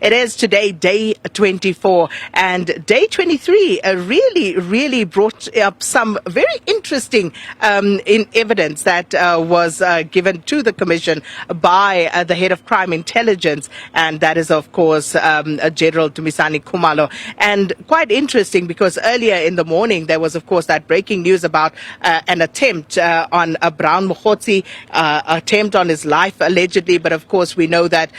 It is today day 24, and day 23 really brought up some very interesting in evidence that was given to the Commission by the head of crime intelligence, and that is, of course, General Dumisani Khumalo. And quite interesting because earlier in the morning there was, of course, that breaking news about an attempt on a Brown Mokgotsi, attempt on his life allegedly, but of course we know that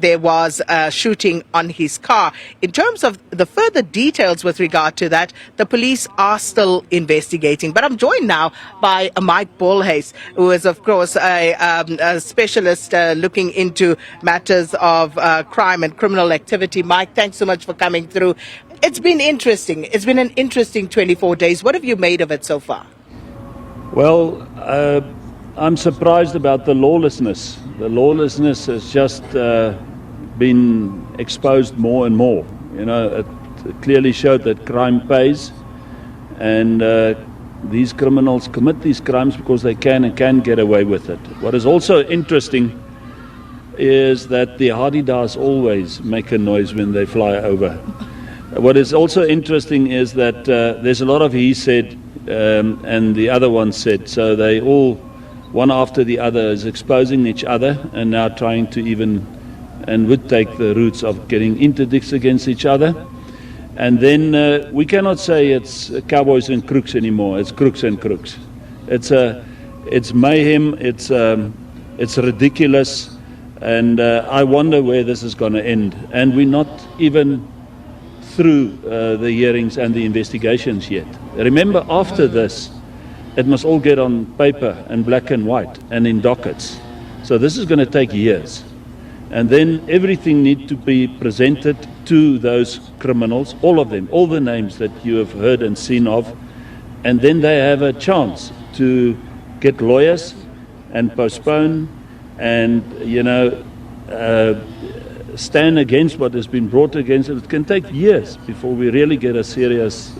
there was shooting on his car. In terms of the further details with regard to that, the police are still investigating. But I'm joined now by Mike Bolhuis, who is, of course, a specialist looking into matters of crime and criminal activity. Mike, thanks so much for coming through. It's been interesting. It's been an interesting 24 days. What have you made of it so far? Well, I'm surprised about the lawlessness. The lawlessness has just been exposed more and more. You know, it clearly showed that crime pays, and these criminals commit these crimes because they can and can get away with it. What is also interesting is that the Hadidas always make a noise when they fly over. What is also interesting is that there's a lot of he said and the other one said, so they all, one after the other, is exposing each other and now trying to even, and would take the routes of getting interdicts against each other. And then we cannot say it's cowboys and crooks anymore. It's crooks and crooks. It's mayhem. It's ridiculous, and I wonder where this is going to end. And we're not even through the hearings and the investigations yet. Remember, after this, it must all get on paper and black and white and in dockets. So this is going to take years. And then everything needs to be presented to those criminals, all of them, all the names that you have heard and seen of. And then they have a chance to get lawyers and postpone and, stand against what has been brought against it. It can take years before we really get a serious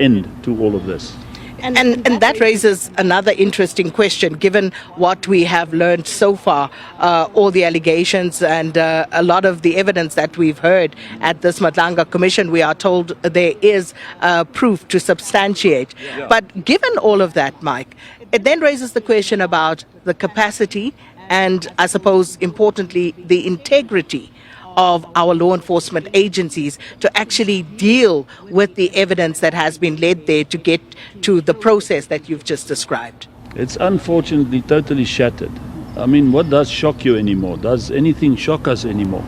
end to all of this. And that raises another interesting question, given what we have learned so far, all the allegations and a lot of the evidence that we've heard at this Madlanga Commission. We are told there is proof to substantiate. Yeah. But given all of that, Mike, it then raises the question about the capacity and, I suppose, importantly, the integrity of our law enforcement agencies to actually deal with the evidence that has been led there to get to the process that you've just described. It's unfortunately totally shattered. I mean, what does shock you anymore? Does anything shock us anymore?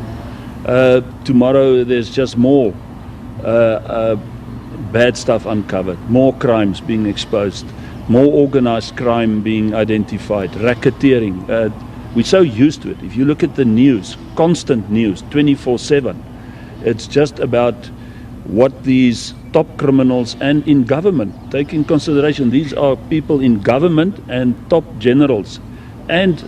Tomorrow there's just more bad stuff uncovered, more crimes being exposed, more organized crime being identified, racketeering. We're so used to it. If you look at the news, constant news, 24/7, it's just about what these top criminals and in government, take in consideration, these are people in government and top generals and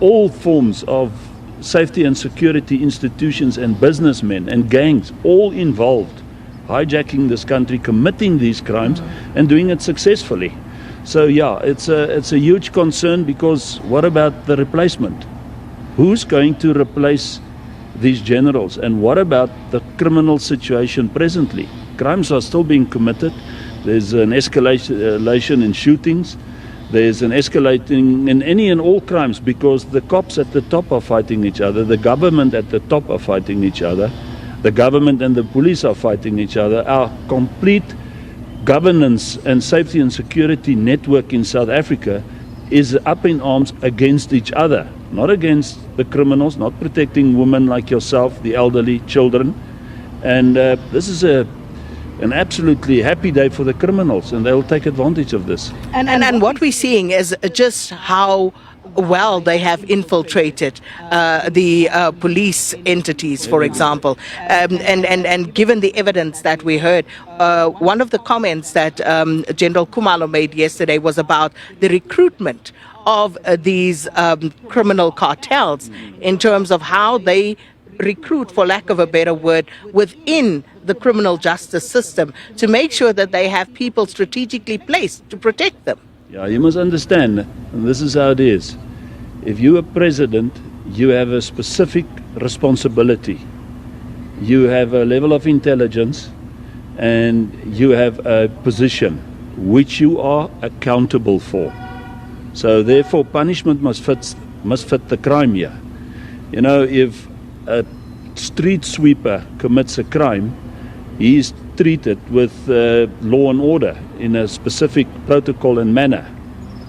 all forms of safety and security institutions and businessmen and gangs, all involved, hijacking this country, committing these crimes and doing it successfully. So yeah, it's a huge concern, because what about the replacement? Who's going to replace these generals? And what about the criminal situation presently? Crimes are still being committed. There's an escalation in shootings. There's an escalating in any and all crimes, because the cops at the top are fighting each other. The government at the top are fighting each other. The government and the police are fighting each other. Our complete governance and safety and security network in South Africa is up in arms against each other, not against the criminals, not protecting women like yourself, the elderly, children. And this is an absolutely happy day for the criminals, and they'll take advantage of this. And what we're seeing is just how well they have infiltrated the police entities, for example. And given the evidence that we heard, one of the comments that General Khumalo made yesterday was about the recruitment of these criminal cartels in terms of how they recruit, for lack of a better word, within the criminal justice system to make sure that they have people strategically placed to protect them. Yeah, you must understand, and this is how it is. If you're a president, you have a specific responsibility. you have a level of intelligence, and you have a position which you are accountable for. So therefore punishment must fit the crime here. You know, if a street sweeper commits a crime, he is treated with law and order in a specific protocol and manner.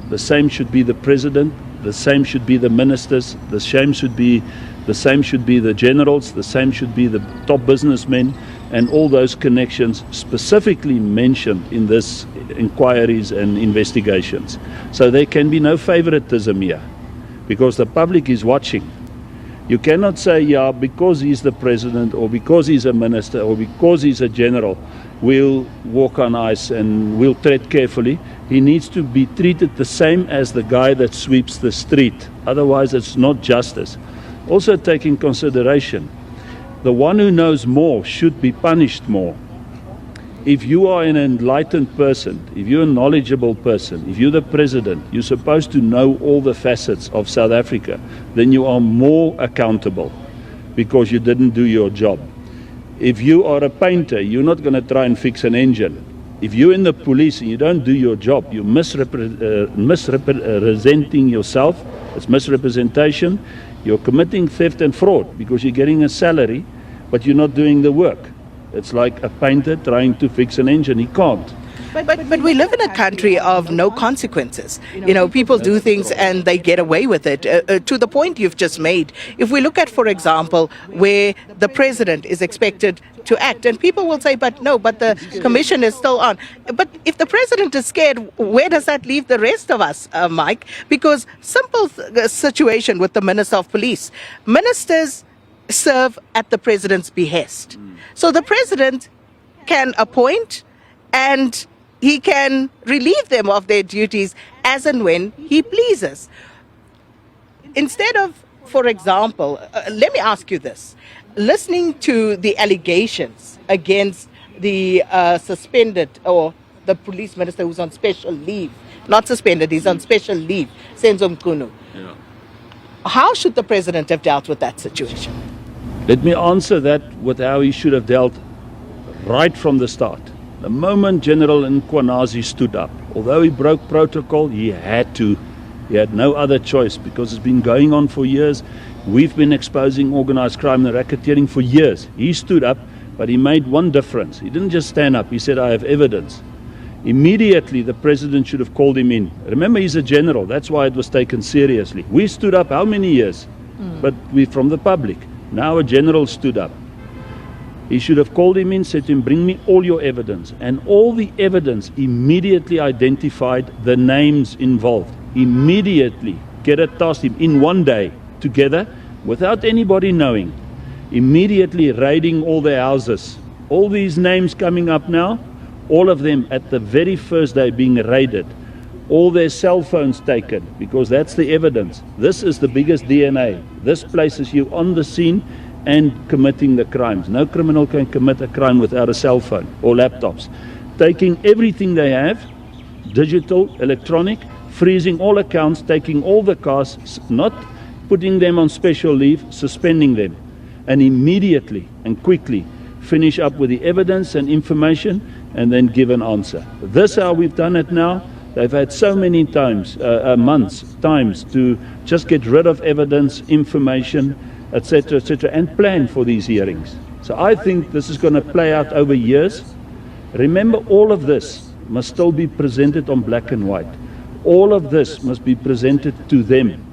The same should be the president, the same should be the ministers, the same should be the generals, the same should be the top businessmen, and all those connections specifically mentioned in this inquiries and investigations. So there can be no favoritism here, because the public is watching. You cannot say, yeah, because he's the president, or because he's a minister, or because he's a general, we'll walk on ice and we'll tread carefully. He needs to be treated the same as the guy that sweeps the street. Otherwise, it's not justice. Also take in consideration, the one who knows more should be punished more. If you are an enlightened person, if you're a knowledgeable person, if you're the president, you're supposed to know all the facets of South Africa, then you are more accountable because you didn't do your job. If you are a painter, you're not going to try and fix an engine. If you're in the police and you don't do your job, you're misrepresenting yourself, it's misrepresentation, you're committing theft and fraud because you're getting a salary, but you're not doing the work. It's like a painter trying to fix an engine. He can't. But we live in a country of no consequences. You know, people do things and they get away with it. To the point you've just made, if we look at, for example, where the president is expected to act, and people will say, but no, but the commission is still on. But if the president is scared, where does that leave the rest of us, Mike? Because simple situation with the Minister of Police. Ministers serve at the president's behest. So the president can appoint and he can relieve them of their duties as and when he pleases. Instead of, for example, let me ask you this. Listening to the allegations against the suspended or the police minister who's on special leave, not suspended, he's on special leave, Senzo Mkhunu. Yeah. How should the president have dealt with that situation? Let me answer that with how he should have dealt right from the start. The moment General Nkwanazi stood up, although he broke protocol, he had to. He had no other choice because it's been going on for years. We've been exposing organized crime and racketeering for years. He stood up, but he made one difference. He didn't just stand up. He said, I have evidence. Immediately, the president should have called him in. Remember, he's a general. That's why it was taken seriously. We stood up how many years? But we from the public. Now a general stood up. He should have called him in, said to him, bring me all your evidence. And all the evidence immediately identified the names involved. Immediately, tasked him in one day, together, without anybody knowing. Immediately raiding all their houses. All these names coming up now, all of them at the very first day being raided. All their cell phones taken, because that's the evidence. This is the biggest DNA. This places you on the scene and committing the crimes. No criminal can commit a crime without a cell phone or laptops. Taking everything they have, digital, electronic, freezing all accounts, taking all the cars, not putting them on special leave, suspending them, and immediately and quickly finish up with the evidence and information and then give an answer. This is how we've done it now. They've had so many times, months to just get rid of evidence, information, etc., and plan for these hearings. So I think this is going to play out over years. Remember, all of this must still be presented on black and white. All of this must be presented to them,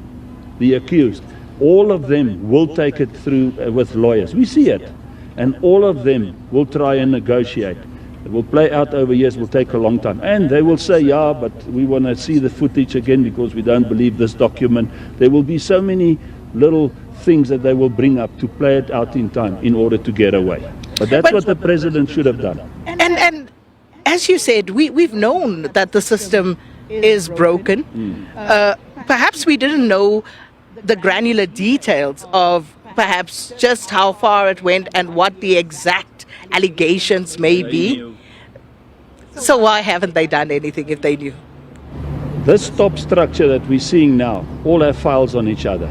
the accused. All of them will take it through with lawyers. We see it. And all of them will try and negotiate. It will play out over years, it will take a long time. And they will say, yeah, but we want to see the footage again because we don't believe this document. There will be so many little things that they will bring up to play it out in time in order to get away. But that's what the president should have done. And as you said, we've known that the system is broken. Perhaps we didn't know the granular details of perhaps just how far it went and what the exact allegations may be. So why haven't they done anything if they knew? This top structure that we're seeing now all have files on each other.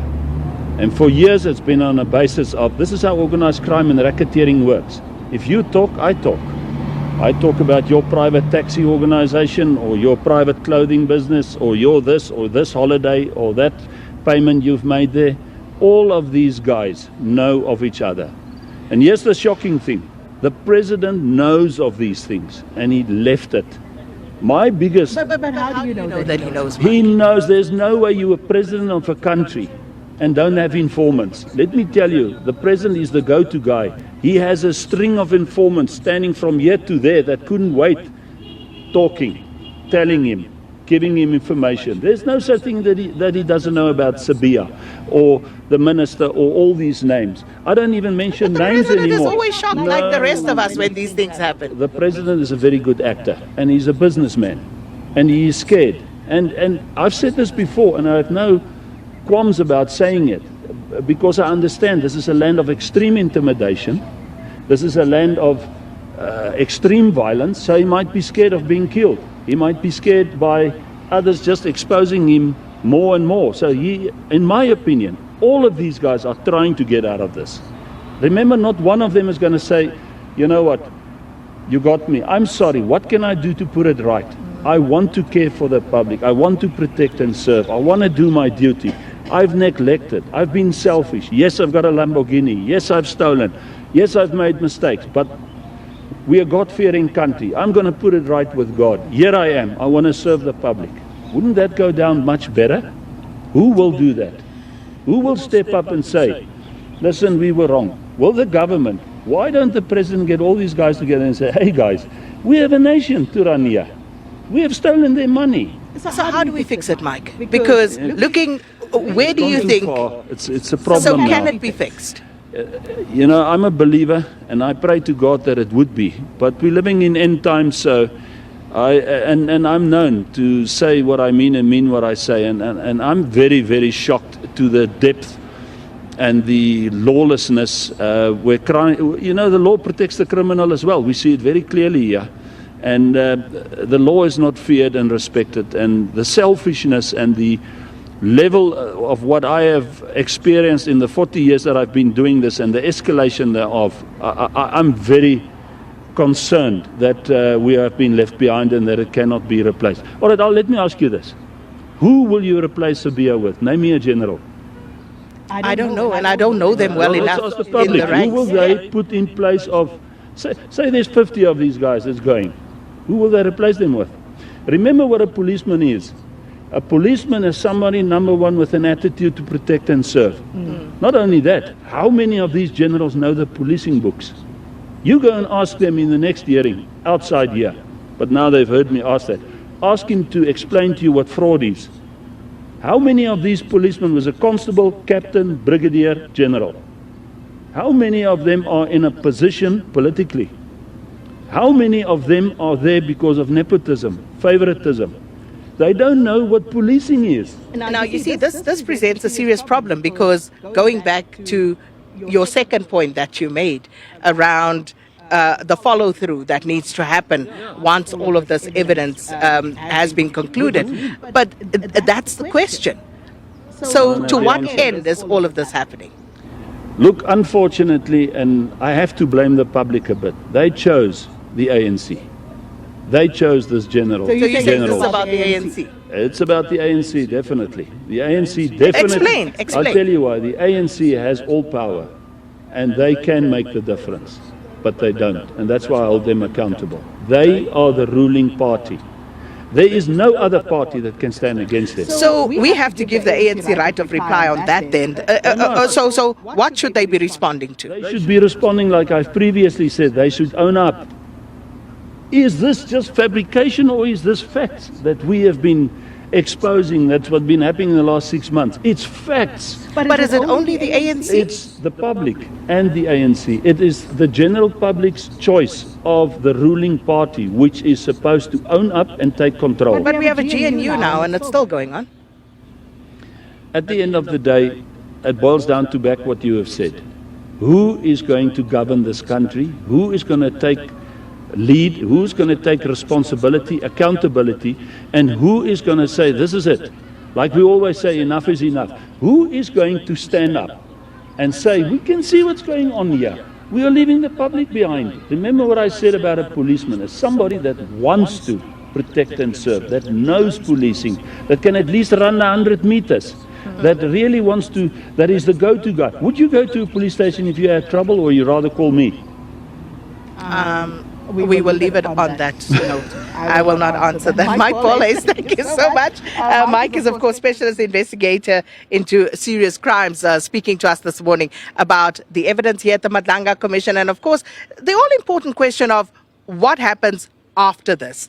And for years it's been on a basis of, this is how organized crime and racketeering works. If you talk, I talk. I talk about your private taxi organization or your private clothing business or your this or this holiday or that payment you've made there. All of these guys know of each other. And here's the shocking thing. The president knows of these things and he left it. My biggest... But how do you know that he knows? He knows. There's no way you are president of a country and don't have informants. Let me tell you, the president is the go-to guy. He has a string of informants standing from here to there that couldn't wait, talking, telling him, giving him information. There's no such thing that he doesn't know about Sabia or the minister or all these names. I don't even mention names anymore. The president is always shocked like the rest of us when these things happen. The president is a very good actor and he's a businessman and he is scared. And I've said this before and I have no qualms about saying it because I understand this is a land of extreme intimidation. This is a land of extreme violence, so he might be scared of being killed. He might be scared by others just exposing him more and more. So he, in my opinion, all of these guys are trying to get out of this. Remember, not one of them is going to say, you know what, you got me. I'm sorry, what can I do to put it right? I want to care for the public. I want to protect and serve. I want to do my duty. I've neglected. I've been selfish. Yes, I've got a Lamborghini. Yes, I've stolen. Yes, I've made mistakes. But we are a God-fearing country. I'm going to put it right with God. Here I am. I want to serve the public. Wouldn't that go down much better? Who will do that? Who will step up and say, listen, we were wrong? Well, the government. Why don't the president get all these guys together and say, hey guys, we have a nation to run here. We have stolen their money. So how do we fix it, Mike? Because looking, where do you think? It's a problem. So now. can it be fixed? You know, I'm a believer and I pray to God that it would be. But we're living in end times, so I'm known to say what I mean and mean what I say. And I'm very, very shocked to the depth and the lawlessness where crime, you know, the law protects the criminal as well. We see it very clearly here. And the law is not feared and respected. And the selfishness and the level of what I have experienced in the 40 years that I've been doing this and the escalation thereof, I'm very concerned that we have been left behind and that it cannot be replaced. All right, let me ask you this. Who will you replace Sabia with? Name me a general. I don't know, and I don't know them well enough let's ask the public. in the ranks. Who will they put in place of, say there's 50 of these guys that's going. Who will they replace them with? Remember what a policeman is. A policeman is somebody, number one, with an attitude to protect and serve. Not only that, how many of these generals know the policing books? You go and ask them in the next hearing, outside here, but now they've heard me ask that. Ask him to explain to you what fraud is. How many of these policemen was a constable, captain, brigadier, general? How many of them are in a position politically? How many of them are there because of nepotism, favoritism? They don't know what policing is. Now, you see, this presents a serious problem because going back to your second point that you made around the follow-through that needs to happen once all of this evidence has been concluded. But that's the question. So to what end is all of this happening? Look, unfortunately, and I have to blame the public a bit, they chose the ANC. They chose this general. So you think this is about the ANC? It's about the ANC, definitely. The ANC definitely. Explain. I'll tell you why. The ANC has all power, and they can make the difference, but they don't, and that's why I hold them accountable. They are the ruling party. There is no other party that can stand against them. So we have to give the ANC right of reply on that then. So what should they be responding to? They should be responding like I've previously said. They should own up. Is this just fabrication or is this facts that we have been exposing? That's what's been happening in the last 6 months. It's facts. But is it only the ANC? It's the public and the ANC. It is the general public's choice of the ruling party, which is supposed to own up and take control. But we have a GNU now and it's still going on. At the end of the day, it boils down to back what you have said. Who is going to govern this country? Who is going to take lead? Who's going to take responsibility, accountability, and who is going to say, this is it. Like we always say, enough is enough. Who is going to stand up and say, we can see what's going on here? We are leaving the public behind. Remember what I said about a policeman, as somebody that wants to protect and serve, that knows policing, that can at least run 100 meters, that really wants to, that is the go-to guy. Would you go to a police station if you had trouble, or you rather call me? We will leave it on that note. I will not answer that. Mike Bolhuis, thank you so much. Mike is, of course, specialist investigator into serious crimes, speaking to us this morning about the evidence here at the Madlanga Commission and, of course, the all-important question of what happens after this.